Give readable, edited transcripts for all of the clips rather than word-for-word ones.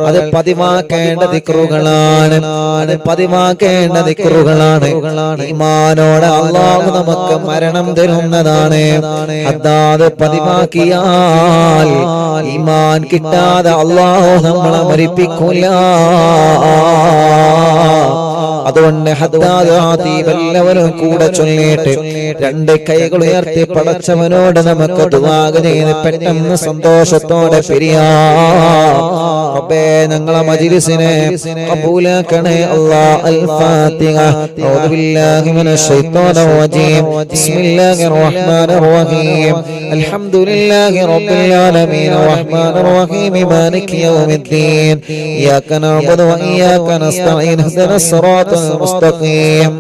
അത് പതിവാക്കേണ്ട ദിക്റുകളാണ്. അത് പതിവാക്കേണ്ട ദിക്റുകളാണ്. ഈമാനോടെ അല്ലാഹു നമുക്ക് മരണം തരുന്നതാണ്. അത് പതിവാക്കിയാൽ ഈമാൻ കിട്ടാതെ അല്ലാഹു നമ്മളെ മരിപ്പിക്കൂല. അതുകൊണ്ട് എല്ലാവരും കൂടെ ചൊല്ലിയിട്ട് രണ്ട് കൈകൾ ഉയർത്തി പടച്ചവനോട് നമുക്ക് ദുആ ചെയ്ത് പെട്ടെന്ന് സന്തോഷത്തോടെ പിരിയാം. റബ്ബേ ഞങ്ങളെ മജ്ലിസിനെ ഖബൂലാക്കണേ അല്ലാഹ്. അൽ ഫാത്തിഹ. അഊദു ബില്ലാഹി മിനശ് ശൈത്വാനിർ റജീം. ബിസ്മില്ലാഹിർ റഹ്മാനിർ റഹീം. അൽഹംദുലില്ലാഹി റബ്ബിൽ ആലമീൻ റഹ്മാനിർ റഹീം മാലികി യൗമിദ്ദീൻ. ഇയ്യാക നഅ്ബുദു വ ഇയ്യാക നസ്തഈൻ. ഇഹ്ദിനസ് സിറാത്തൽ മുസ്തഖീം.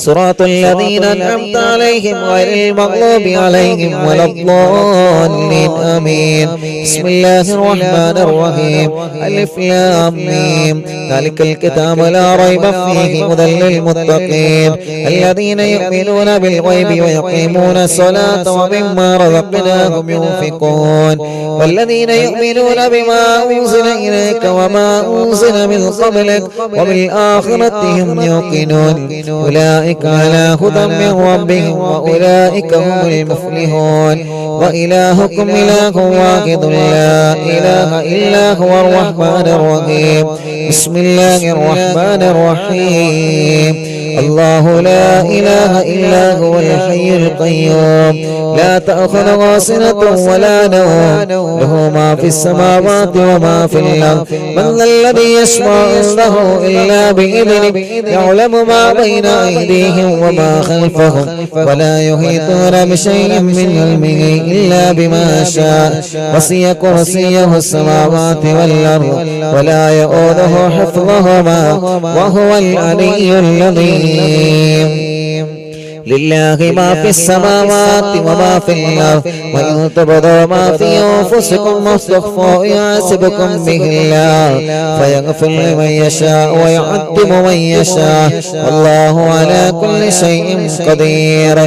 صراط الذين أنعمت عليهم غير المغضوب عليهم ولا الضالين آمين. بسم الله الرحمن الرحيم. ألف لام ميم. ذلك الكتاب لا ريب فيه هدى للمتقين الذين يؤمنون بالغيب ويقيمون الصلاة ومما رزقناهم ينفقون والذين يؤمنون بما أنزل إليك وما أنزل من قبلك وبالآخرة هم يوقنون أولئك على هدى من ربهم وأولئك هم المفلحون. وإلهكم إله واحد لا إله إلا هو الرحمن الرحيم. بسم الله الرحمن الرحيم. الله لا إله إلا هو الحي القيوم لا تأخذه سنة ولا نوم له ما في السماوات وما في الأرض من ذا الذي يشفع عنده إلا بإذنه يعلم ما بين أيديهم وما خلفهم ولا يحيطون بشيء من علمه إلا بما شاء وسع كرسيه السماوات والأرض ولا يؤوده حفظهما وهو العلي العظيم. لله ما في السماوات وما في الأرض وإن تبدوا ما في أنفسكم واستخفوا يحاسبكم به الله فيغفر لمن يشاء ويعذب من يشاء والله على كل شيء قدير.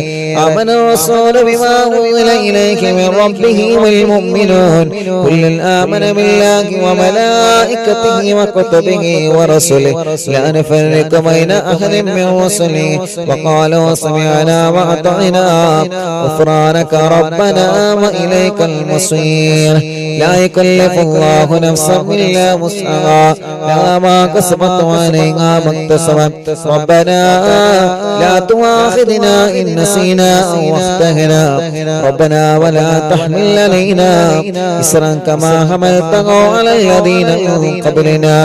آمن الرسول بما أنزل إليك من ربه والمؤمنون كل آمن بالله وملائكته وكتبه ورسله لا نفرق بين أحد من رسله وقالوا سمعنا وأطعنا غفرانك ربنا وإليك المصير. لا يكلف الله نفسا إلا وسعها لها ما كسبت وعليها ما اكتسبت ربنا لا تؤاخذنا إن نسينا أو أخطأنا ربنا ولا تحمل علينا إصرا كما حملته على الذين من قبلنا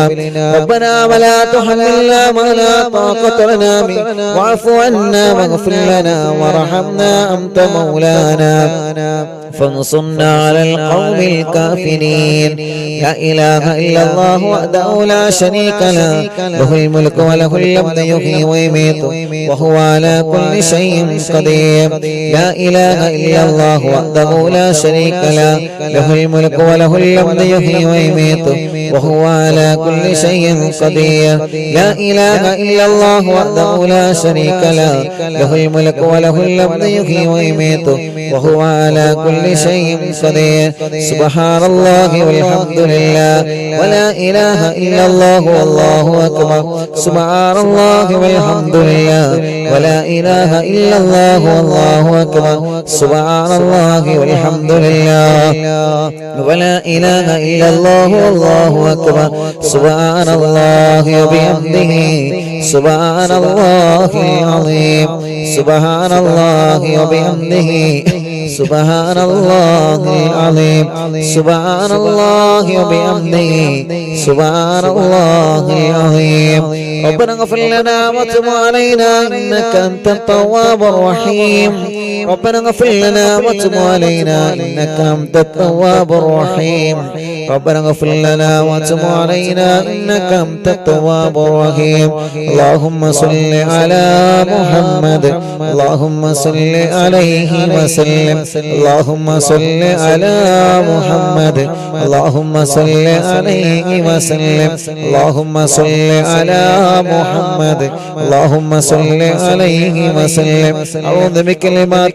ربنا ولا تحملنا ما لا طاقة لنا به واعف عنا واغفر لنا وارحمنا أنت مولانا فانصرنا على القوم الكافرين. لا إله إلا الله وحده لا شريك له له الملك وله الحمد يحيي ويميت وهو على كل شيء قدير. لا إله إلا الله وحده لا شريك له له الملك وله الحمد يحيي ويميت وهو على كل شيء قدير. لا إله إلا الله وحده لا شريك له له الملك وله الحمد يحيي ويميت وهو على كل شيء قدير. سبحان الله والحمد لله ولا إله إلا الله والله أكبر. سبحان الله والحمد لله ولا إله إلا الله والله أكبر. سبحان الله والحمد لله ولا إله إلا الله والله أكبر. سبحان الله وبحمده سبحان الله العظيم. سبحان الله وبحمده سبحان الله العظيم. سبحان الله وبحمده سبحان الله العظيم. ربنا اغفر لنا وتب علينا إنك أنت التواب الرحيم. ربنا اغفر لنا وتب علينا إنك أنت التواب الرحيم. ربنا اغفر لنا وتب علينا إنك أنت التواب الرحيم. اللهم صل على محمد اللهم صل عليه وسلم. اللهم صل على محمد اللهم صل عليه وسلم. اللهم صل على محمد اللهم صل عليه وسلم. أعوذ بكلمات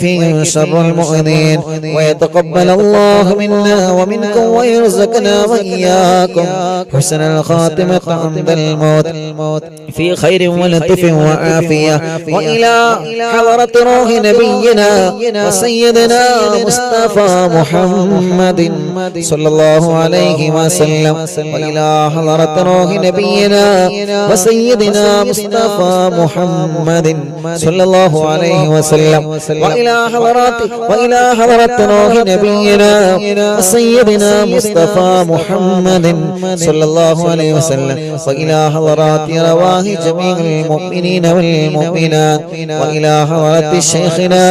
ويكفيهم شر المؤمنين ويتقبل الله منا ومنكم ويرزقنا وإياكم حسن الخاتمة عند الموت في خير ولطف وعافية وإلى حضرة روح نبينا وسيدنا مصطفى محمد صلى الله عليه وسلم وإلى حضرة روح نبينا وسيدنا مصطفى محمد صلى الله عليه وسلم وإلى حضرة روح نبينا وسيدنا مصطفى محمد صلى الله عليه وسلم وإلى حضرات رواه جميع المؤمنين والمؤمنات وإلى حضرة شيخنا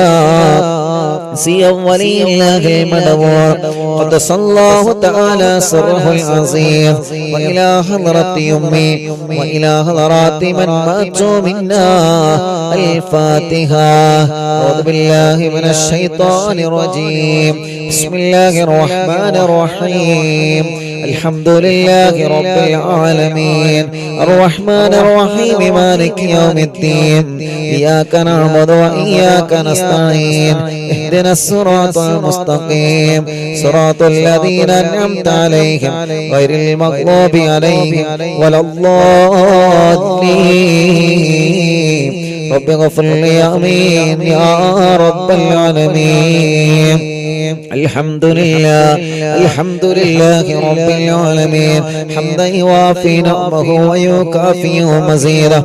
سي ولي الله المدبور قدس الله تعالى سره العظيم وإلى حضرة أمي وإلى حضرات من ماتوا منا الفاتحة. أعوذ بالله من الشيطان الرجيم. بسم الله الرحمن الرحيم. الحمد لله رب العالمين الرحمن الرحيم مالك يوم الدين إياك نعبد وإياك نستعين اهدنا الصراط المستقيم صراط الذين أنعمت عليهم غير المغضوب عليهم ولا الضالين. رب اغفر لي آمين يا رب العالمين. الحمد لله رب العالمين حمدا يوافي نعمه ويكافئ مزيدا.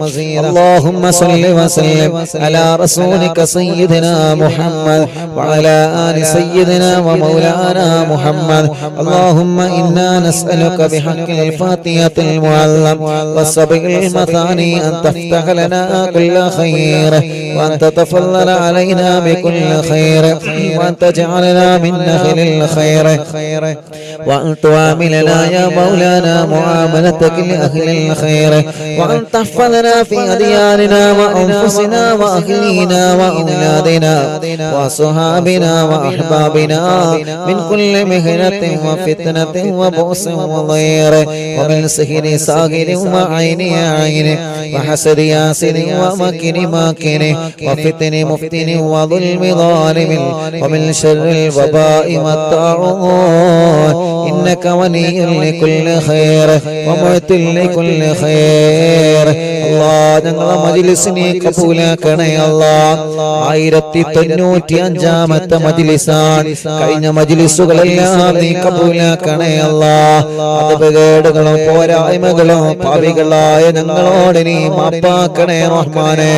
اللهم صل وسلم على رسولك سيدنا محمد وعلى آل سيدنا ومولانا محمد. اللهم إنا نسألك بحق الفاتحة المعلم والسبع المثاني أن تفتح لنا كل خير وأن تتفضل علينا بكل خير وأن تجعلنا من نخل الخير وأن تعاملنا يا مولانا معاملتك لأهل الخير وأن تحفظنا في أدياننا وأنفسنا وأهلينا وأولادنا وصحابنا وأحبابنا من كل مهنة وفتنة وبؤس وضير ومن سحر ساحر وعين عين وحسد ياسر ومكر ماكر وفتن مفتن وظلم ظالم ومن شر الوباء والطاعون إنك ولي لكل خير ومعطي لكل خير. الله ഞങ്ങളെ മജ്‌ലിസിനെ കബൂലാക്കണേ അല്ലാഹ്. 1095ാമത്തെ മജ്‌ലിസാണ്. കഴിഞ്ഞ മജ്‌ലിസുകളെല്ലാം നീ കബൂലാക്കണേ അല്ലാഹ്. അത്ഭുതങ്ങളും പോരായ്മകളും പാപികളായ ഞങ്ങളോട് നീ മാപ്പാക്കണേ റഹ്മാനേ.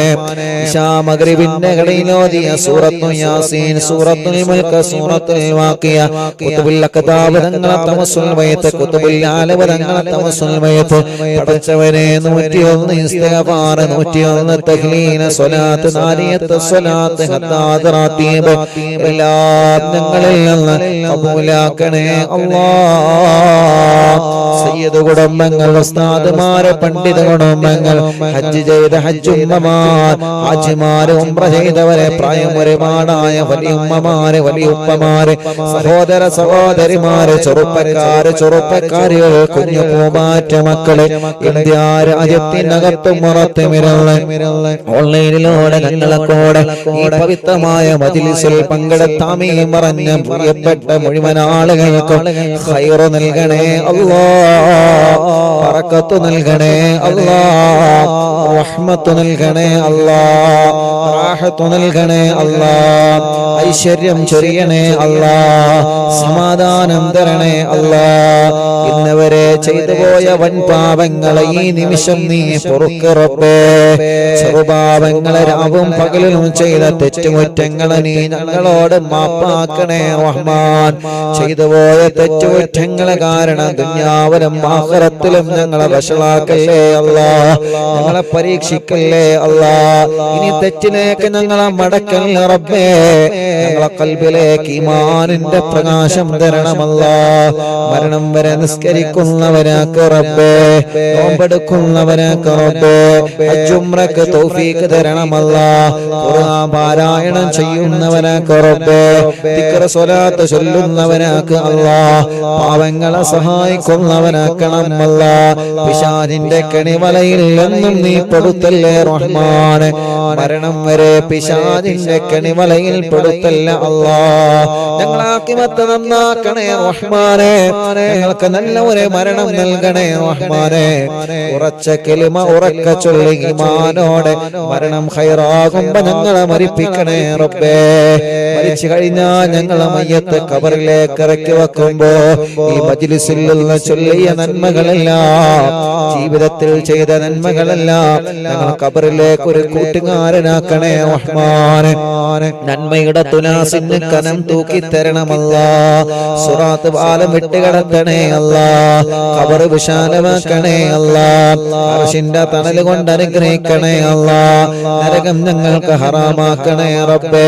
ഇശാ മഗ്രിബിന്റെ ഇടയിലോതിയ സൂറത്തുൽ യാസീൻ, സൂറത്തുൽ മുൽക്ക്, സൂറത്തുൽ വാഖിയ, കുതുബുൽ അഖ്താബ് തങ്ങളെ തമസ്സുൽ വയത്ത്, കുതുബുൽ ആലബ് തങ്ങളെ തമസ്സുൽ വയത്ത്. പടച്ചവനെ 101 ഇസ്തിഗ്ഫാർ, 101 തഹ്ലീൽ, സ്വലാത്ത്, നാരിയത്ത് സ്വലാത്ത്, ഹത്താദ് റാത്തീബ് എല്ലാം ഞങ്ങളിൽ നിന്ന് കബൂലാക്കണേ അല്ലാഹ്. സയ്യിദ് കുടുംബങ്ങൾ, ഉസ്താദുമാര്, പണ്ഡിത കുടുംബങ്ങൾ, ഹജ്ജ് ചെയ്ത ഹജ്ജുമ്മമാർ, ഹാജിമാര്, ഉംറ ചെയ്തവരെ, പ്രായം ഒരുപാടായ വലിയുമ്മമാര്, വലിയുപ്പമാര്, സഹോദര സഹോദരിമാര്, ചെറുപ്പക്കാരികൾ, കുഞ്ഞു പൂമാറ്റ മക്കള്, ഇന്ത്യ രാജ്യത്തിനകത്തും പുറത്തുമിരുന്ന് ഓൺലൈനിലൂടെ ഞങ്ങളെ കൂടെ ഈ പവിത്രമായ മജ്‌ലിസിൽ പങ്കെടുത്താമീൻ പറഞ്ഞ പ്രിയപ്പെട്ട മുഴുവൻ ആളുകൾക്കും ഖൈറ് നൽകണേ അല്ലാഹ്, ബറക്കത്ത് നൽകണേ അല്ലാഹ്, റഹ്മത്ത് നൽകണേ അല്ലാഹ്, റാഹത്ത് നൽകണേ അല്ലാഹ്, ഐശ്വര്യം ചൊരിയണേ അല്ലാഹ്, സമാധാനം തരണേ അല്ലാഹ്. ഇന്നവരെ ചെയ്തു പോയ വൻ പാപങ്ങളെ ഈ നിമിഷം നീ പൊറുക്ക് റബ്ബേ. ചെറുപാപങ്ങളെ രാവും പകലും ചെയ്ത തെറ്റുകുറ്റങ്ങളെ നീ ഞങ്ങളോട് മാപ്പാക്കണേ റഹ്മാൻ. ചെയ്തു പോയ തെറ്റുകുറ്റങ്ങളെ കാരണം ദുനിയാവിലും ആഖിറത്തിലും ഞങ്ങളെ വഷളാക്കല്ലേ അല്ലാഹ്, ഞങ്ങളെ പരീക്ഷിക്കല്ലേ അല്ലാഹ്. ഇനി തെറ്റിലേക്ക് ഞങ്ങളെ മടക്കല്ലേ റബ്ബേ. ഞങ്ങളെ ഖൽബിലേക്ക് ഈമാനിന്റെ പ്രകാശം തരണമല്ലാഹ്. മരണം വരെ നിസ്കരിക്കുന്നവനാക്ക് റബ്ബേ, നോമ്പെടുക്കുന്നവനാക്ക് റബ്ബേ, ഹജ്ജ് ഉംറക്ക് തൗഫീഖ് തരണമല്ലാഹ്. ഖുർആൻ പാരായണം ചെയ്യുന്നവനാക്ക് റബ്ബേ, ദിക്ർ സ്വലാത്ത് ചൊല്ലുന്നവനാക്ക് അല്ലാഹ്, പാവങ്ങളെ സഹായിക്കുന്നവനാക്ക് നോർമലാക്കണം അല്ലാ. പിശാചിന്റെ കെണിവലയിൽ എന്നും നീ പെടുത്തല്ലേ റഹ്മാനെ. മരണം വരെ പിശാചിന്റെ കെണിവലയിൽ പെടുത്തല്ല അല്ലാ. ഞങ്ങളെ ആഖിബത്ത് നന്നാക്കണേ റഹ്മാനെ. ഞങ്ങൾക്ക് നല്ല ഒരു മരണം നൽകണേ റഹ്മാനെ. ഉറച്ച കലിമ ഉറക്ക ചൊല്ലി ഈമാനോടെ മരണം ഖൈറാകുമ്പോ ഞങ്ങളെ മരിപ്പിക്കണേ റബ്ബേ. മരിച്ചു കഴിഞ്ഞാൽ ഞങ്ങളെ മയ്യത്ത് ഖബറിലേക്ക് ഇറക്കി വെക്കുമ്പോ ഈ മജ്ലിസിൽ നിന്ന് ചൊല്ലിയ നന്മകളെല്ലാം, ജീവിതത്തിൽ ചെയ്ത നന്മകളെല്ലാം ഞങ്ങൾ ഖബറിലേക്ക് ഒരു കൂട്ടുകാരനാക്കണേ റഹ്മാനെ. നന്മയുടെ തുലാസിന് കനം തൂക്കി തരണമല്ലാ. സിറാത്ത് പാലം വിട്ടുകിടത്തണേ അല്ലാ. ഖബർ വിശാലമാക്കണേ അല്ലാ. അർശിന്റെ തണൽ കൊണ്ട് അനുഗ്രഹിക്കണേ അല്ലാ. നരകം ഞങ്ങൾക്ക് ഹറാമാക്കണേ റബ്ബേ.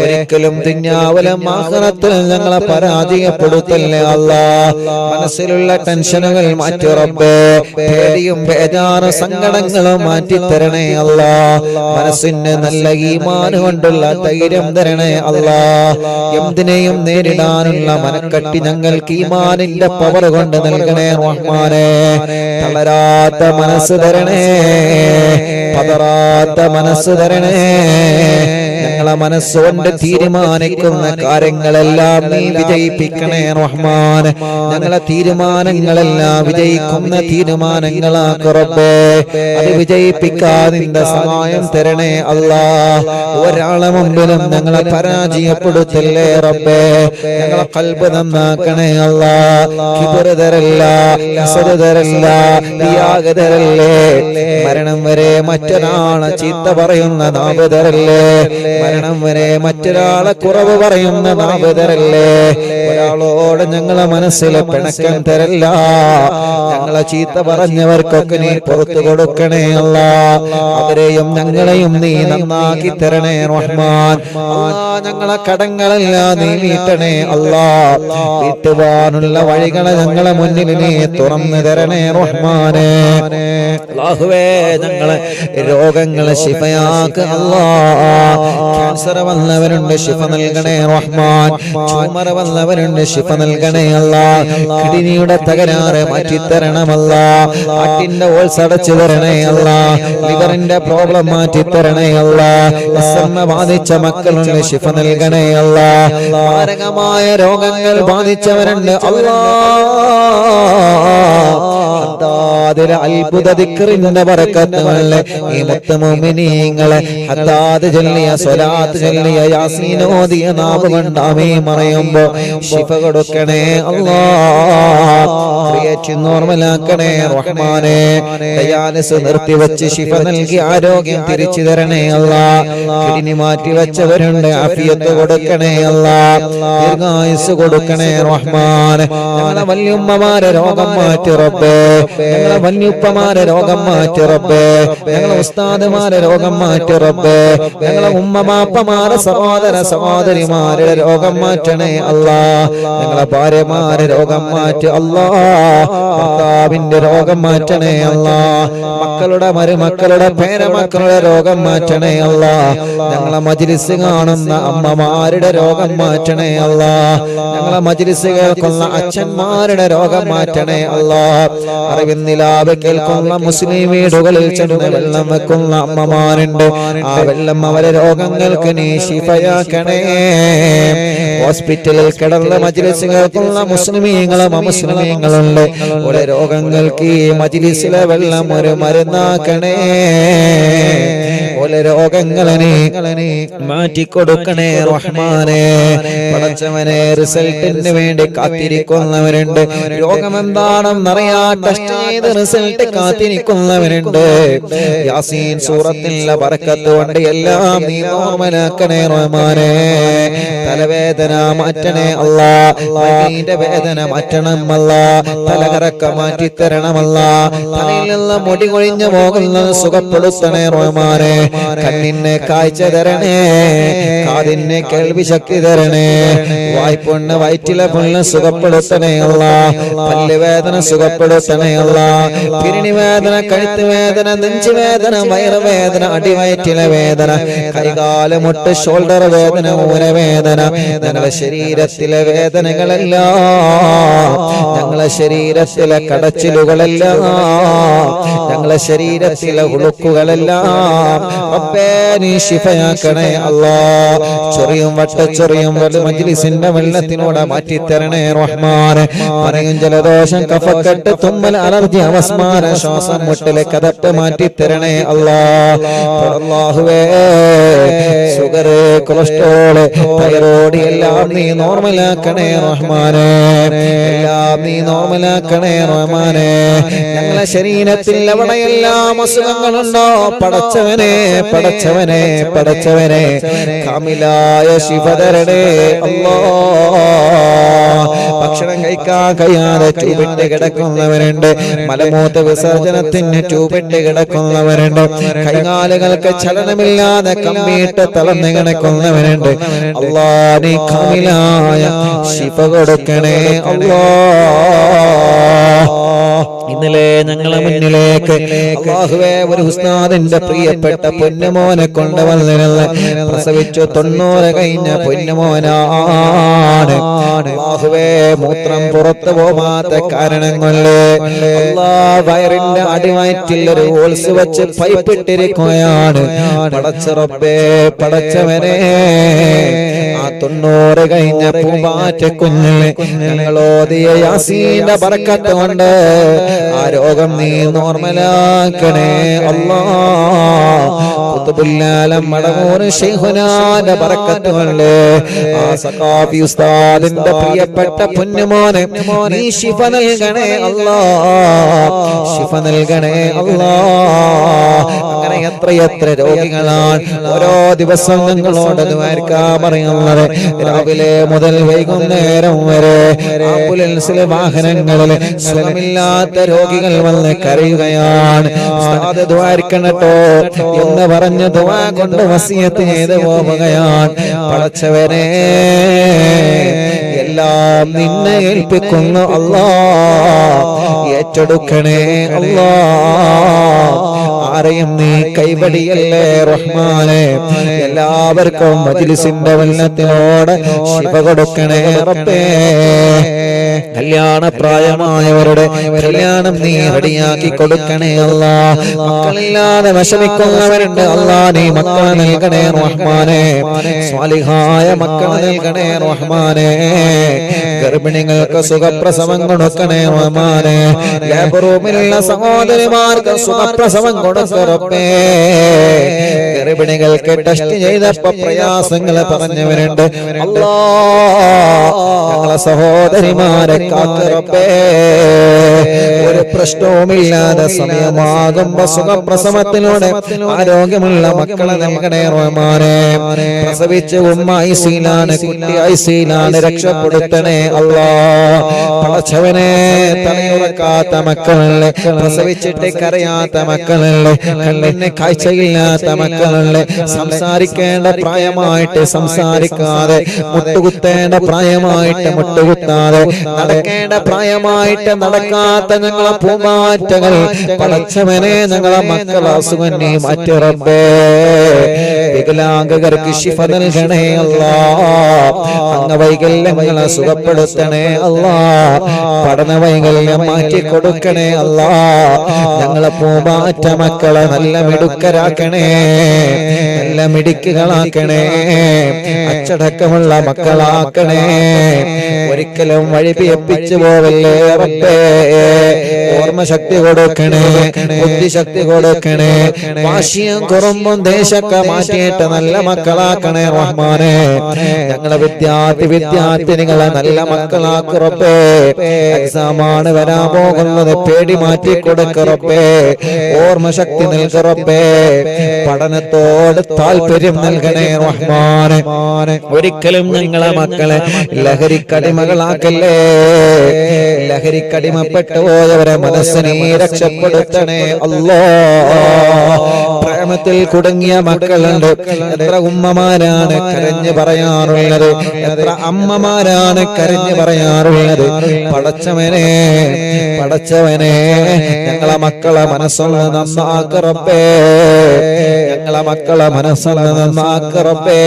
ഒരിക്കലും ദുനിയാവിലും ആഖിറത്തിൽ ഞങ്ങളെ പരാജയപ്പെടുത്തല്ലേ അല്ലാ. മനസ്സിലുള്ള ടെൻഷനുകൾ മാറ്റി റബ്ബേ. പേടിയും ബേജാറ് സങ്കടങ്ങളും മാറ്റി തരണേ അല്ലാ. മനസ്സിന് നല്ല ഈമാൻ കൊണ്ടുള്ള ധൈര്യം തരണേ അല്ലാ. എന്തിനേയും നേരിടാനുള്ള മനക്കട്ടി ഞങ്ങൾക്ക് ഈമാനിന്റെ പവർ കൊണ്ട് നൽകണേ റഹ്മാനെ. തളരാത്ത മനസ്സ് തരണേ, പതറാത്ത മനസ്സ് തരണേ. ഞങ്ങളെ മനസ്സുകൊണ്ട് തീരുമാനിക്കുന്ന കാര്യങ്ങളെല്ലാം നീ വിജയിപ്പിക്കണേ റഹ്മാനെ. ഞങ്ങളെ തീരുമാനങ്ങളെല്ലാം വിജയിക്കുന്ന തീരുമാനങ്ങളാക്ക് റബ്ബേ. അത് വിജയിപ്പിക്കാൻ നിന്റെ സഹായം തരണേ അല്ലാ. ഒരാളെ മുമ്പിലും ഞങ്ങളെ പരാജയപ്പെടുത്തല്ലേ റബ്ബേ. ഞങ്ങളെ ഖൽബ് നന്നാക്കണേ അല്ലാ. കിബ്ർ തരല്ല, ഹസദ് തരല്ല, റിയാ തരല്ലേ. മരണം വരെ മറ്റൊരാളെ ചീത്ത പറയുന്ന നാവ് തരല്ലേ. മരണം വരെ മറ്റൊരാളെ കുറവ് പറയുന്ന നാവ് തരല്ലേ. ഒരാളോട് ഞങ്ങളെ മനസ്സിലെ പിണക്കം തരല്ല. ഞങ്ങളെ ചീത്ത പറഞ്ഞവർക്കൊക്കെ നീ പുറത്തു കൊടുക്കണേ അല്ലാ. അവരെയും ഞങ്ങളെയും നീ നന്നാക്കി തരണേ റഹ്മാൻ. ഞങ്ങളെ കടങ്ങളെല്ലാം നീ വീട്ടണേ അല്ലാ. വീട്ടുവാനുള്ള വഴികളെ ഞങ്ങളെ മുന്നിൽ നീ തുറന്നു തരണേ റഹ്മാനെ. അല്ലാഹുവേ, ഞങ്ങളെ രോഗങ്ങളെ ശിഫയാക്ക് അല്ലാ. ക്യാൻസർ വന്നവരുണ്ട്, ശിഫ നൽകണേ റഹ്മാൻ. ട്യൂമർ വന്നവരുണ്ട്, ശിഫ നൽകണേ അല്ലാ. കിഡ്നിയുടെ തകരാറ് മാറ്റിത്തരണമല്ലാ. ഹാർട്ടിന്റെ ഹോൾസ് അടച്ചു തരണേ അല്ലാ. ലിവറിന്റെ പ്രോബ്ലം മാറ്റിത്തരണേ അല്ലാ. അസമ്മ ബാധിച്ച മക്കളുണ്ട്, ശിഫ നൽകണേ അല്ലാ. മാരകമായ രോഗങ്ങൾ ബാധിച്ചവരുണ്ട് അല്ലാ. അതിലെ അത്ഭുത ദിക്റിന്റെ ബറക്കത്തുകളെ ഈ മുത്ത് മുഅ്മിനീങ്ങളെ ഹദ്ദാദ് ചൊല്ലിയ സ്വലാത്ത് ചൊല്ലിയ യാസീൻ ഓതിയ നാവ് കൊണ്ട് ആമീൻ പറയുമ്പോ ശിഫ കൊടുക്കണേ അല്ലാഹ്. ക്രിയേറ്റ് നോർമലാക്കണേ റഹ്മാനെ. ഡയാലിസ് നിർത്തിവെച്ച് ശിഫ നൽകി ആരോഗ്യം തിരിച്ചു തരണേ അല്ലാഹ്. കിഡ്നി മാറ്റി വെച്ചവരുണ്ട്, ആഫിയത്ത് കൊടുക്കണേ അല്ലാഹ്. ദീർഘായുസ് കൊടുക്കണേ റഹ്മാനെ. ഞങ്ങളെ വല്യുമ്മമാരെ രോഗം മാറ്റി റബ്ബേ. ഞങ്ങളെ വല്യുപ്പമാരെ രോഗം മാറ്റി റബ്ബേ. ഞങ്ങളെ ഉസ്താദുമാരെ രോഗം മാറ്റി റബ്ബേ. ഞങ്ങളെ ഉമ്മമാപ്പമാരെ സഹോദര സഹോദരിമാരുടെ രോഗം മാറ്റണേ അല്ലാ. ഞങ്ങളെ ഭാര്യമാരെ രോഗം മാറ്റി അല്ലാ. ഭർത്താവിന്റെ രോഗം മാറ്റണേ അല്ലാ. മക്കളുടെ മരുമക്കളുടെ പേരമക്കളുടെ രോഗം മാറ്റണേ അല്ലാ. ഞങ്ങളെ മജ്ലിസ് കാണുന്ന അമ്മമാരുടെ രോഗം മാറ്റണേ അല്ലാ. ഞങ്ങളെ മജ്ലിസ് കേൾക്കുന്ന അച്ഛന്മാരുടെ രോഗം മാറ്റണേ അല്ലാ. അറിവിന്നിലാവ് കേൾക്കുന്ന മുസ്ലിം വീടുകളിൽ ചെന്ന് വെള്ളം വെക്കുന്ന അമ്മമാരുണ്ട്. ആ വെള്ളം അവരെ രോഗങ്ങൾക്ക് നീ ശിഫയാക്കണേ. ഹോസ്പിറ്റലിൽ കിടന്ന മജ്ലിസ് കേൾക്കുന്ന മുസ്ലിമീങ്ങളും അമുസ്ലിമീങ്ങളുണ്ട്. ഓരോ രോഗങ്ങൾക്ക് ഈ മജ്ലിസിലെ വെള്ളം ഒരു മരുന്നാക്കണേ. ഓരോ രോഗങ്ങളെ മാറ്റിക്കൊടുക്കണേ റഹ്മാനെ. പടച്ചവനെ, റിസൾട്ടിന് വേണ്ടി കാത്തിരിക്കുന്നവരുണ്ട്. രോഗം എന്താണെന്നറിയാ ടെസ്റ്റ് ചെയ്ത് റിസൾട്ട് കാത്തിരിക്കുന്നവരുണ്ട്. യാസീൻ സൂറത്തിലെ ബറക്കത്ത് കൊണ്ട് എല്ലാം നീ നോർമലാക്കണേ റഹ്മാനെ. തലവേദന മാറ്റണേ അല്ലാ. മൈന്റെ വേദന മാറ്റണം അല്ലാ. തലകറക്ക മാറ്റി തരണമല്ലാ. തലയിൽ നിന്ന് മുടി കൊഴിഞ്ഞു പോകുന്നത് സുഖപ്പെടുത്തണേ റഹ്മാനെ. കണ്ണിന് കാഴ്ച തരണേ, കാതിന് കേൾവി ശക്തി തരണേ, വായ്പുണ്ണ് വയറ്റിലെ പുണ്ണ് സുഖപ്പെടുത്തണേ അല്ലാ, പല്ലുവേദന സുഖപ്പെടുത്തണേ അല്ലാ, പിരിണി വേദന, കഴുത്ത് വേദന, നെഞ്ചുവേദന, വയറുവേദന, അടിവയറ്റിലെ വേദന, കൈകാല മുട്ട്, ഷോൾഡർ വേദന, ഊരവേദന, ഞങ്ങളുടെ ശരീരത്തിലെ വേദനകളെല്ലാം, ഞങ്ങളുടെ ശരീരത്തിലെ കടച്ചിലുകളെല്ലാം, ഞങ്ങളുടെ ശരീരത്തിലെ ഉളുക്കുകളെല്ലാം റബ്ബേ നീ ശിഫയാക്കണേ അല്ലാ. ചൊറിയും വട്ടച്ചൊറിയും മജ്ലിസിന്റെ വെള്ളത്തിനോട് മാറ്റിത്തരണേ റഹ്മാനെ. പറയും ജലദോഷം, കഫക്കെട്ട്, തുമ്മൽ, അലർജി, അവസ്മാര, ശ്വാസം മുട്ടലെ കഥപ്പ് മാറ്റിത്തരണേ അല്ലാ. അല്ലാഹുവേ ഷുഗർ, കൊളസ്ട്രോള്, തൈറോയ്ഡ് എല്ലാം നീ നോർമലാക്കണേ റഹ്മാനെ, എല്ലാം നീ നോർമലാക്കണേ റഹ്മാനെ. ഞങ്ങളെ ശരീരത്തിൽ എവിടെയെല്ലാം അസുഖങ്ങളുണ്ടോ പടച്ചവനെ, പടച്ചവനെ, പടച്ചവനെ കാമിലായ ശിഫ തരണേ അല്ലാ. ഭക്ഷണം കഴിക്കാൻ കഴിയാതെ ട്യൂബിട്ട് കിടക്കുന്നവരുണ്ട്, മലമൂത്ര വിസർജനത്തിന് ട്യൂബിട്ട് കിടക്കുന്നവരുണ്ട്, കൈകാലുകൾക്ക് ചലനമില്ലാതെ കമ്പിയിട്ട് തളർന്ന് കിടക്കുന്നവരുണ്ട്. അല്ലാ നീ കാമിലായ ശിഫ കൊടുക്കണേ അല്ലാ. ഇന്നലെ ഞങ്ങളെ മുന്നിലേക്ക് അല്ലാഹുവേ ഒരു ഉസ്താദിന്റെ പ്രിയപ്പെട്ട പൊന്നുമോനെ കൊണ്ടുവന്നിരുന്ന, പ്രസവിച്ചു 90 കഴിഞ്ഞ പൊന്നുമോനാണ്. അല്ലാഹുവേ മൂത്രം പുറത്തു പോകാത്ത കാരണം കൊണ്ട് അല്ലാഹ് വയറിന്റെ അടിവയറ്റിൽ ഒരു ഹോൾസ് വെച്ച് പൈപ്പിട്ടിരിക്കുകയാണ്. പടച്ച റബ്ബേ, പടച്ചവനെ ആ 90 കഴിഞ്ഞ പൂമ്പാറ്റ കുഞ്ഞിനെ ഞങ്ങളോദിയ യാസീന്റെ ബറക്കത്ത് കൊണ്ട് ആ രോഗം നീ നോർമലാക്കണേ അല്ലാ. ഖുതുബുല്ലാലം മടമൂർ ശൈഖുനാന്റെ ബറക്കത്ത് കൊണ്ട് ആ സഖാഫി ഉസ്താദിന്റെ പ്രിയപ്പെട്ട പൊന്നുമോനെ നീ ശിഫ നൽകണേ അല്ലാ, ശിഫ നൽകണേ അല്ലാ. അങ്ങനെ എത്രയെത്ര രോഗികളാണ് ഓരോ ദിവസം ഞങ്ങളോട് ദ്വാരക്കാൻ പറയുന്നത്. രാവിലെ മുതൽ വൈകുന്നേരം വരെ ആംബുലൻസിലെ വാഹനങ്ങളിൽ സുഖമില്ലാത്ത രോഗികൾ വന്ന് കരയുകയാണ്. ഉസ്താദ് ദ്വാരക്കണട്ടോ എന്ന് പറഞ്ഞ് ദുആ കൊണ്ട് വസിയത്ത് ചെയ്ത് പോവുകയാണ്. പടച്ചവനെ എല്ലാം നിന്നെ ഏൽപ്പിക്കുന്നു അല്ലാ, ഏറ്റെടുക്കണേ അല്ലാ. ആരെയും നീ കൈവടിയല്ലേ റഹ്മാനെ. എല്ലാവർക്കും മജ്ലിസിന്റെ വെള്ളത്തിനോട് ശിഫ കൊടുക്കണേ റബ്ബേ. കല്യാണ പ്രായമായവരുടെ കല്യാണം നീ റെഡിയാക്കി കൊടുക്കണേ അല്ലാ. മക്കളില്ലാതെ വിഷമിക്കുന്നവരുണ്ട് അല്ലാ, നീ മക്കളെ നൽകണേ റഹ്മാനെ. സ്വാലിഹായ മക്കളെ നൽകണേ റഹ്മാനെ. ഗർഭിണികൾക്ക് സുഖപ്രസവം കൊടുക്കണേ റഹ്മാനെ. ലേബർ റൂമിലുള്ള സഹോദരിമാർക്ക് സുഖപ്രസവം കൊടുക്കറപ്പേ. ഗർഭിണികൾക്ക് ടെസ്റ്റ് ചെയ്തപ്പോ പ്രയാസങ്ങൾ പറഞ്ഞവരുണ്ട് അല്ലാ, ഞങ്ങളെ സഹോദരിമാരെ കാക്കറപ്പേ. ഒരു പ്രശ്നവുമില്ലാതെ സമയമാകുമ്പോ സുഖപ്രസവത്തിലൂടെ ആരോഗ്യമുള്ള മക്കളെ നൽകണേ റഹ്മാനെ. പ്രസവിച്ച് ഉമ്മ ഐസിയിലാണ്, കുട്ടി ഐസിയിലാണ്, രക്ഷപ്പെടുത്തണേ അല്ലാ. പടച്ചവനെ തലയുറക്കാത്ത മക്കളല്ലേ, പ്രസവിച്ചിട്ട് കരയാത്ത മക്കളല്ലേ, കണ്ണിന് കാഴ്ചയില്ലാത്ത മക്കളല്ലേ, സംസാരിക്കേണ്ട പ്രായമായിട്ട് സംസാരിക്കാതെ, മുട്ടുകുത്തേണ്ട പ്രായമായിട്ട് മുട്ടുകുത്താതെ, നടക്കേണ്ട പ്രായമായിട്ട് നടക്കാത്ത ഞങ്ങളെ പൂമാറ്റകൾ പടച്ചവനെ ഞങ്ങളെ മക്കളെ അസുഖം നീ മാറ്റി റബ്ബേ. വികലാംഗർക്ക് ശിഫ നൽകണേ അല്ലാ. അംഗവൈകല്യങ്ങളെ സുഖപ്പെടുത്തണേ അല്ലാ. പഠന വൈകല്യം മാറ്റി കൊടുക്കണേ അല്ലാ. ഞങ്ങളെ പൂമാറ്റ മക്കളെ നല്ല മിടുക്കരാക്കണേ, നല്ല മിടുക്കുകളാക്കണേ, അച്ചടക്കമുള്ള മക്കളാക്കണേ. ഒരിക്കലും വഴിപിയപ്പിച്ചു പോവല്ലേ റബ്ബേ. ഓർമ്മശക്തി കൊടുക്കണേ, ബുദ്ധിശക്തി കൊടുക്കണേ, വാശിയും കുറുമ്പും ദേശമൊക്കെ മാറ്റിയിട്ട് നല്ല മക്കളാക്കണേ റഹ്മാനെ. ഞങ്ങളെ വിദ്യാർത്ഥിനികളെ നല്ല മക്കളാക്ക് റബ്ബേ. എക്സാമാണ് വരാൻ പോകുന്നത്, പേടി മാറ്റി കൊടുക്ക റബ്ബേ. ഓർമ്മ ഓർമ്മശക്തി നൽക റബ്ബേ. പഠനത്തോട് താല്പര്യം നൽകണേ റഹ്മാനെ. ഒരിക്കലും ഞങ്ങളെ മക്കളെ ലഹരിക്കടിമകളാക്കല്ലേ. ലഹരിക്കടിമപ്പെട്ടു പോയവരെ മനസ്സിനെ രക്ഷപ്പെടുത്തണേ അല്ലാഹ്. പ്രേമത്തിൽ കുടുങ്ങിയ മക്കളുണ്ട്. എത്ര ഉമ്മമാരാണ് കരഞ്ഞു പറയാറുള്ളത്, എത്ര അമ്മമാരാണ് കരഞ്ഞു പറയാറുള്ളത്. പടച്ചവനെ പടച്ചവനെ ഞങ്ങളെ മക്കളെ മനസ്സൊന്ന് നന്നാക്ക റബ്ബേ. ഞങ്ങളെ മക്കളെ മനസ്സൊന്ന് നന്നാക്ക റബ്ബേ.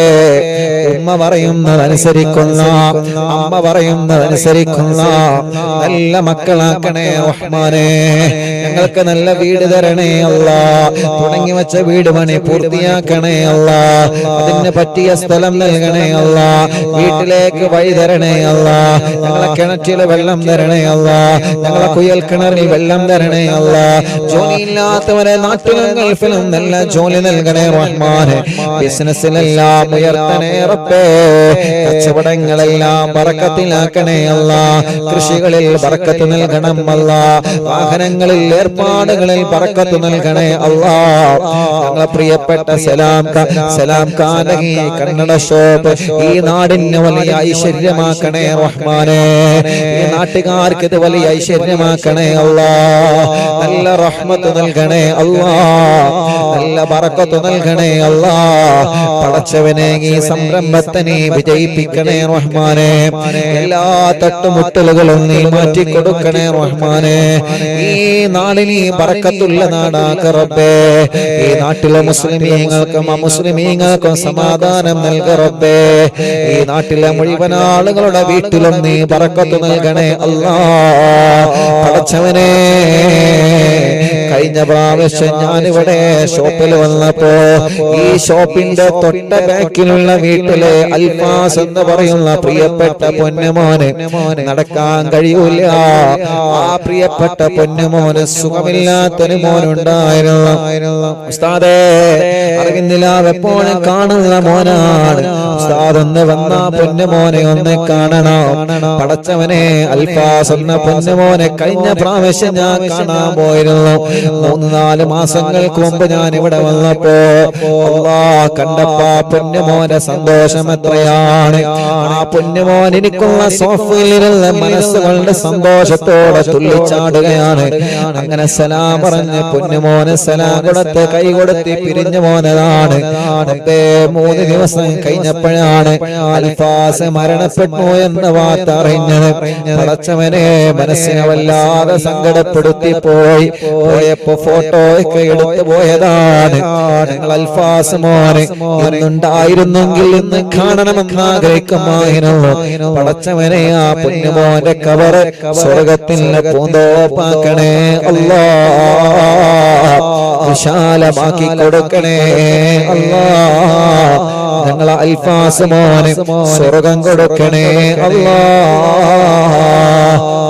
ഉമ്മ പറയുന്നതനുസരിക്കുന്ന, അമ്മ പറയുന്നതനുസരിക്കുന്ന നല്ല മക്കളാക്കണേ റഹ്മാനേ. ഞങ്ങൾക്ക് നല്ല വീട് തരണേ അല്ലാഹ്. തുടങ്ങി വെച്ച വീട് പണി പൂർത്തിയാക്കണേ അല്ലാഹ്. അതിന് പറ്റിയ സ്ഥലം നൽകണേ അല്ലാഹ്. വീട്ടിലേക്ക് വഴി തരണേ അല്ലാഹ്. ഞങ്ങളെ കിണറ്റില് വെള്ളം തരണേ അല്ലാഹ്. ഞങ്ങളെ കുയൽ കിണറിൽ വെള്ളം തരണേ അല്ലാഹ്. ജോലിയില്ലാത്തവരെ നാട്ടിലും ഗൾഫിലും നല്ല ജോലി നൽകണേ റഹ്മാനെ. ബിസിനസ്സിലെല്ലാം ഉയർത്തണേ റബ്ബേ. കച്ചവടങ്ങളെല്ലാം ബറക്കത്തിലാക്കണേ അല്ലാഹ്. കൃഷികളിൽ ബറക്കത്ത് നൽകണം അല്ലാഹ്. വാഹനങ്ങളിൽ ഏർപ്പാടുകളിൽ ബറക്കത്ത് നൽകണേ അല്ലാഹ്. ഞങ്ങളെ പ്രിയപ്പെട്ട സലാം കാനഹി കന്നഡ ഷോപ്പ് ഈ നാടിന് വലിയ ഐശ്വര്യമാക്കണേ റഹ്മാനെ. ഈ നാട്ടുകാർക്ക് ഇത് വലിയ ഐശ്വര്യമാക്കണേ അല്ലാഹ്. നല്ല റഹ്മത്ത് നൽകണേ അല്ലാഹ്. നല്ല ബറക്കത്ത് നൽകണേ അല്ലാഹ്. പടച്ചവനെ ഈ സംരംഭത്തെ നീ വിജയിപ്പിക്കണേ റഹ്മാനെ. എല്ലാ തട്ടുമുട്ടലുകളും നീ മാറ്റി കൊടുക്കണേ റഹ്മാനെ. ഈ നാടിന് ബറക്കത്തുള്ള നാടാക്ക റബ്ബേ. ഈ നാട്ടിലെ മുസ്ലിമീങ്ങൾക്കും അമുസ്ലിമീങ്ങൾക്കും സമാധാനം നൽക റബ്ബേ. ഈ നാട്ടിലെ മുഴുവൻ ആളുകളുടെ വീട്ടിലും നീ ബറക്കത്ത് നൽകണേ അല്ലാഹ്. പടച്ചവനെ കഴിഞ്ഞ പ്രാവശ്യം ഞാനിവിടെ ഷോപ്പിൽ വന്നപ്പോ ഈ ഷോപ്പിന്റെ തൊട്ട ബാക്കിലുള്ള വീട്ടിലെ അൽഫാസ് എന്ന് പറയുന്ന പ്രിയപ്പെട്ട പൊന്നുമോന് നടക്കാൻ കഴിയൂല. ആ പ്രിയപ്പെട്ട പൊന്നുമോന് സുഖമില്ലാത്തൊരു മോനുണ്ടായിരുന്നു. ഉസ്താദേ അറിവിന്നിലാവ് എപ്പോഴും കാണുന്ന മോനാണ്. ഉസ്താദ് ഒന്ന് വന്ന പൊന്നുമോനെ ഒന്ന് കാണണം. പടച്ചവനെ അൽഫാസ് എന്ന പൊന്നുമോനെ കഴിഞ്ഞ പ്രാവശ്യം ഞാൻ കാണാൻ പോയിരുന്നു. 3-4 മാസങ്ങൾക്ക് മുമ്പ് ഞാൻ ഇവിടെ വന്നപ്പോ അല്ലാഹ് കണ്ടപ്പോ പൊന്നുമോന്റെ സന്തോഷം എത്രയാണ്. ആ പൊന്നുമോൻ എനിക്കുള്ള സോഫയിലിരുന്ന മനസ്സുകളുടെ സന്തോഷത്തോടെ തുള്ളിച്ചാടുകയാണ്. അങ്ങനെ സലാം പറഞ്ഞ് പൊന്നുമോന് സലാം കൊടുത്ത് കൈ കൊടുത്ത് പിരിഞ്ഞു പോന്നതാണ്. 3 ദിവസം കഴിഞ്ഞപ്പോഴാണ് അൽഫാസ് മരണപ്പെട്ടു എന്ന വാർത്ത അറിഞ്ഞത്. പടച്ചവനെ മനസ്സിനെ വല്ലാതെ സങ്കടപ്പെടുത്തി പോയപ്പോ ഫോട്ടോ ഒക്കെ എടുത്തു പോയതാണ്. ഞങ്ങൾ അൽഫാസ് മോനെ ഇന്നുണ്ടായിരുന്നെങ്കിൽ ഇന്ന് കാണണമെന്ന് ആഗ്രഹിക്കുമായിരുന്നു. പടച്ചവനെ ആ പൊന്നുമോന്റെ കബറ് സ്വർഗത്തിന്റെ പൂന്തോപ്പാക്കണേ അല്ലാഹ്. വിശാലമാക്കി കൊടുക്കണേ അല്ലാഹ്. ഞങ്ങളെ അൽഫാസ് മോന് സ്വർഗം കൊടുക്കണേ അല്ലാഹ്.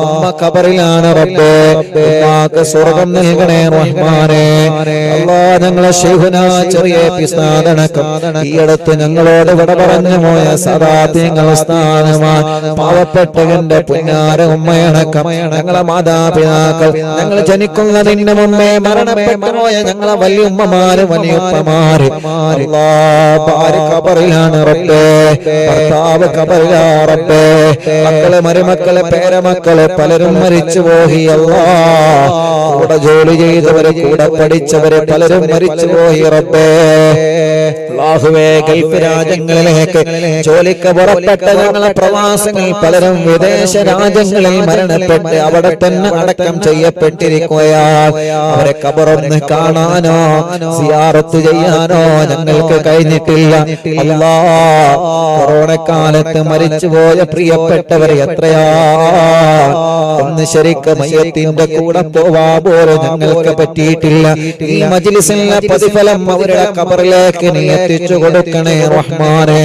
ഉമ്മ ഖബറിലാണ് റബ്ബേ. ഉമ്മാക്ക് സ്വർഗം നൽകണേ റഹ്മാനെ. അല്ലാഹ് ഞങ്ങളെ ശൈഖുന ചെറിയ പിസ്താദനക്കം ഈ അടുത്ത് ഞങ്ങളോട് വിട പറഞ്ഞു പോയ സദാത്യങ്ങൾ സ്ഥാനമാണ് പാവപ്പെട്ടവന്റെ പുന്നാര ഉമ്മയടക്കം ഞങ്ങളെ മാതാപിതാക്കൾ, ഞങ്ങൾ ജനിക്കുന്നതിന് മുമ്പേ മരണപ്പെട്ടു പോയ ഞങ്ങളെ വലിയ ഉമ്മമാര് വലിയുപ്പമാര് ഭാര്യ ഖബറിലാണ് റബ്ബേ. ഭർത്താവ് ഖബറിലാ റബ്ബേ. മക്കള് മരുമക്കള് പേരമക്കള് പലരും മരിച്ചു പോയി അല്ലാഹ്. കൂടെ ജോലി ചെയ്തവര് കൂടെ പഠിച്ചവര് പലരും മരിച്ചു പോയി റബ്ബേ. അല്ലാഹുവേ ഗൾഫ് രാജ്യങ്ങളിലേക്ക് ജോലിക്ക് പുറപ്പെട്ട ഞങ്ങളെ പ്രവാസികൾ പലരും വിദേശ രാജ്യങ്ങളിൽ മരണപ്പെട്ട് അവിടെ തന്നെ അടക്കം ചെയ്യപ്പെട്ടിരിക്കുകയാണ്. അവരെ ഖബറൊന്ന് കാണാനോ സിയാറത്ത് ചെയ്യാനോ ഞങ്ങൾക്ക് കഴിഞ്ഞിട്ടില്ല അല്ലാഹ്. കൊറോണ കാലത്ത് മരിച്ചുപോയ പ്രിയപ്പെട്ടവർ എത്രയാ. ഒന്ന് ശരിക്ക് മയ്യത്തിന്റെ കൂടെ പോവാ പോലും ഞങ്ങൾക്ക് പറ്റിയിട്ടില്ല. ഈ മജ്ലിസിലെ പ്രതിഫലം അവരുടെ ഖബറിലേക്ക് നീ എത്തിച്ചു കൊടുക്കണേ റഹ്മാനെ.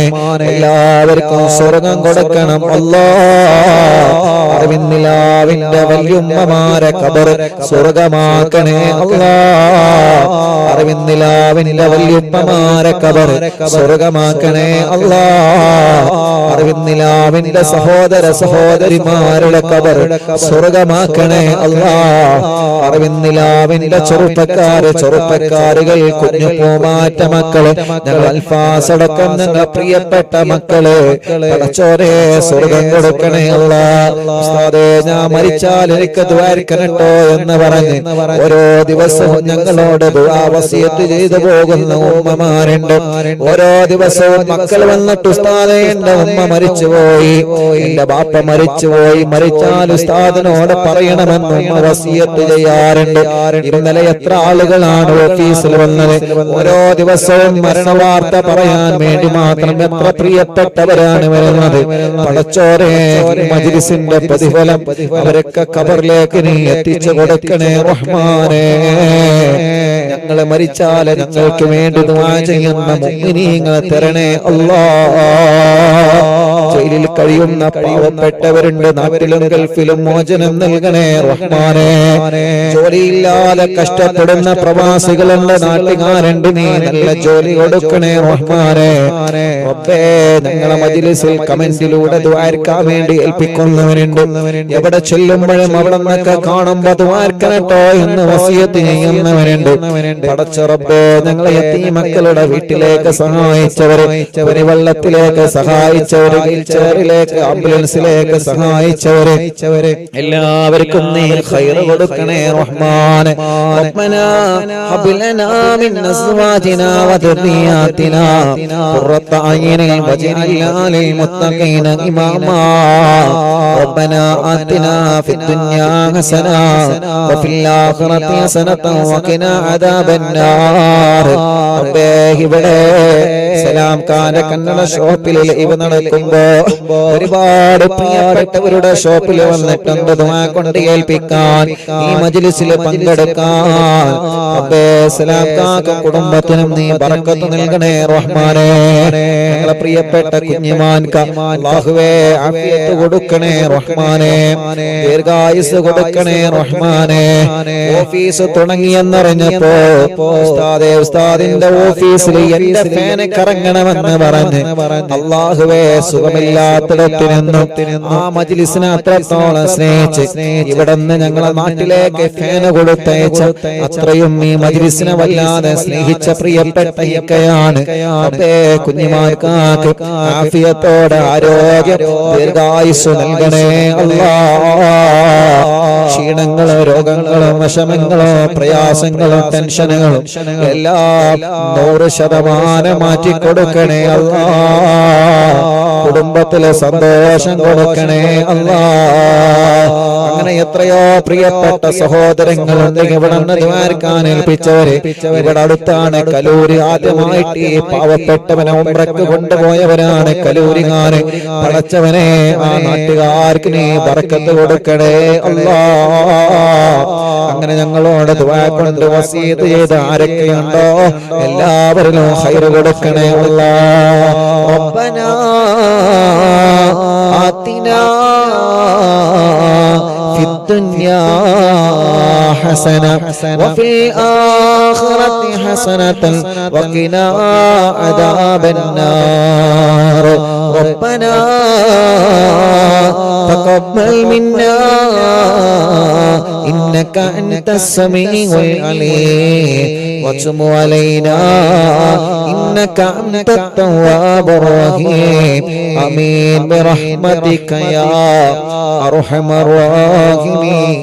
എല്ലാവർക്കും സ്വർഗം കൊടുക്കണം അല്ലാഹ്. അറിവിന്നിലാവിന്റെ വല്യുമ്മമാരെ ഖബർ സ്വർഗമാക്കണേ അല്ലാഹ്. അറിവിന്നിലാവിന്റെ വല്യുമ്മമാരെ ഖബർ സ്വർഗമാക്കണേ അല്ലാഹ്. അറിവിന്നിലാവിന്റെ സഹോദര സഹോദരിമാരുടെ ഖബർ സ്വർഗമാക്കണേ അല്ലാഹ്. അറിവിന്നിലാവിന്റെ ചെറുപ്പക്കാരുകൾ, കുഞ്ഞു പൂമാറ്റ മക്കള്, ഞങ്ങൾ അൽഫാസടക്കം ഞങ്ങളെ പ്രിയപ്പെട്ട മക്കള്, പടച്ചോനെ സ്വർഗം കൊടുക്കണേ അല്ലാഹ്. ഉസ്താദേ, ഞാൻ മരിച്ചാൽ എനിക്ക് ദ്വാരിക്കണട്ടോ എന്ന് പറഞ്ഞ് ഓരോ ദിവസവും ഞങ്ങളോട് ദുആ വസിയത്ത് ചെയ്തു പോകുന്ന ഉമ്മമാരുണ്ട്. ഓരോ ദിവസവും മക്കൾ വന്നിട്ട് ഉസ്താദേ എന്റെ ഉമ്മ മരിച്ചുപോയി, എന്റെ ബാപ്പ മരിച്ചുപോയി, മരിച്ചാൽ ഉസ്താദിനോട് പറയണമെന്ന് ഉമ്മ വസിയത്ത് ചെയ്യാറുണ്ട്. ഇന്നലെ എത്ര ആളുകളാണ് ഓഫീസിൽ വന്നത്. ഓരോ ദിവസവും മരണവാർത്ത പറയാൻ വേണ്ടി മാത്രം എത്ര പ്രിയപ്പെട്ടവരാണ് വരുന്നത്. പടച്ചോനെ, മജ്‌ലിസിന്റെ പ്രതിഫലം അവരൊക്കെ ഖബറിലേക്ക് നീ എത്തിച്ചു കൊടുക്കണേ റഹ്മാനേ. ഞങ്ങളെ മരിച്ചാൽ ഞങ്ങൾക്ക് വേണ്ടി ദുആ ചെയ്യുന്ന മുഅ്മിനീങ്ങളെ തരണേ അല്ലാഹ്. ജയിലിൽ കഴിയുന്ന പാവപ്പെട്ടവരുണ്ട്, നാട്ടിലും ഗൾഫിലും മോചനം നൽകണേ റഹ്മാനേ. ജോലിയില്ലാതെ കഷ്ടപ്പെടുന്ന പ്രവാസികളുണ്ട്, നാട്ടുകാരുണ്ട്, നീ നല്ല ജോലി കൊടുക്കണേ റഹ്മാനേ. റബ്ബേ, ഞങ്ങളെ മജ്‌ലിസിൽ കമന്റിലൂടെ ദുആർക്കാൻ വേണ്ടി ഏൽപ്പിക്കുന്നവരുണ്ട്. എവിടെ ചെല്ലുമ്പോഴും അവിടെ നിന്നൊക്കെ കാണുമ്പോ ദുആർക്കണട്ടോ എന്ന് വസിയത്ത് ചെയ്യുന്നവരുണ്ട്. പടച്ച റബ്ബേ, ഞങ്ങളെ യതീം മക്കളുടെ വീട്ടിലേക്ക് സഹായിച്ചവരെ, വെള്ളത്തിലേക്ക് സഹായിച്ചവരെ, വീൽചെയറിലേക്ക് ആംബുലൻസിലേക്ക് സഹായിച്ചവരെ എല്ലാവർക്കും നീ ഖൈർ കൊടുക്കണേ റഹ്മാൻ. റബ്ബനാ ഹബ് ലനാ മിൻ അസ്വാജിനാ വദുരിയാതിനാ ഖുറത അയ്നിൻ വജ്അൽനാ ലിൽ മുത്തഖീന ഇമാമാ. റബ്ബനാ ആതിനാ ഫിദ് ദുനിയാ ഹസനാ വഫിൽ ആഖിറതി ഹസനതൻ വഖിനാ അദാബന്നാർ. റബ്ബേ, ഇവിടെ സലാം ഖാന്റെ കന്നഡ ഷോപ്പിൽ ഇവ നടക്കുമ്പോ ഒരുപാട് പ്രിയപ്പെട്ടവരുടെ ഷോപ്പിൽ വന്നിട്ടുണ്ട് ദുആ കൊണ്ട് ഏൽപ്പിക്കാൻ, ഈ മജ്‌ലിസിൽ പങ്കെടുക്കാൻ. റബ്ബേ, സലാം ഖാന്റെ കുടുംബത്തിനും നീ ബറക്കത്ത് നൽകണേ റഹ്മാനേ. ഞങ്ങളെ പ്രിയപ്പെട്ട കുഞ്ഞിമാൻക അല്ലാഹുവേ ആഫിയത്ത് കൊടുക്കണേ റഹ്മാനേ, ദീർഘായുസ് കൊടുക്കണേ റഹ്മാനേ. ഓഫീസ് തുടങ്ങിയെന്നറിഞ്ഞപ്പോ ഉസ്താദിന്റെ ഓഫീസിൽ എന്റെ ഫാന് കറങ്ങണമെന്ന് പറഞ്ഞ് അല്ലാഹുവേ സുഖമില്ലാത്തിടത്ത് നിന്നും ആ മജ്‌ലിസിനെ അത്രത്തോളം സ്നേഹിച്ച് ഇവിടുന്ന് ഞങ്ങളെ നാട്ടിലേക്ക് ഫാന് കൊടുത്തയച്ച അത്രയും ഈ മജ്‌ലിസിനെ വല്ലാതെ സ്നേഹിച്ച പ്രിയപ്പെട്ട ഇക്കയാണ്. റബ്ബേ, കുഞ്ഞിമാർക്കാക്ക് ആഫിയത്തോടെ ആരോഗ്യം ദീർഘായുസ് നൽകണേ അല്ലാഹ്. ക്ഷീണങ്ങളോ രോഗങ്ങളോ വിഷമങ്ങളോ പ്രയാസങ്ങളോ ടെൻഷനുകളും എല്ലാം 100% മാറ്റിക്കൊടുക്കണേ അല്ലാഹ്. കുടുംബത്തിലെ സന്തോഷം കൊടുക്കണേ അല്ലാഹ്. അങ്ങനെ എത്രയോ പ്രിയപ്പെട്ട സഹോദരങ്ങളുണ്ട് ഇവിടെ ദ്വാരക്കാൻ ഏൽപ്പിച്ചവരെ. ഇവിടെ അടുത്താണ് കലൂര്. ആദ്യമായിട്ട് ഈ പാവപ്പെട്ടവനെ ഉംറക്ക് കൊണ്ടുപോയവരാണ് കലൂരികാര്. പടച്ചവനെ, ആ നാട്ടുകാർക്ക് നീ ബറക്കത്ത് കൊടുക്കണേ അല്ലാഹ്. അങ്ങനെ ഞങ്ങളോട് ദുആ കൊണ്ട് വസീയത്ത് ചെയ്ത ആരൊക്കെയുണ്ടോ എല്ലാവരിലും ഖൈർ കൊടുക്കണേ അല്ലാഹ്. റബ്ബനാ ആതിനാ ഫിദ് ദുനിയാ ഹസന വഫിൽ ആഖിറതി ഹസനതൻ വഖിനാ അദാബന്നാർ. റബ്ബനാ തഖബ്ബൽ മിന്നാ إنك أنت السميع العليم وتب علينا إنك أنت التواب الرحيم آمين برحمتك يا أرحم الراحمين.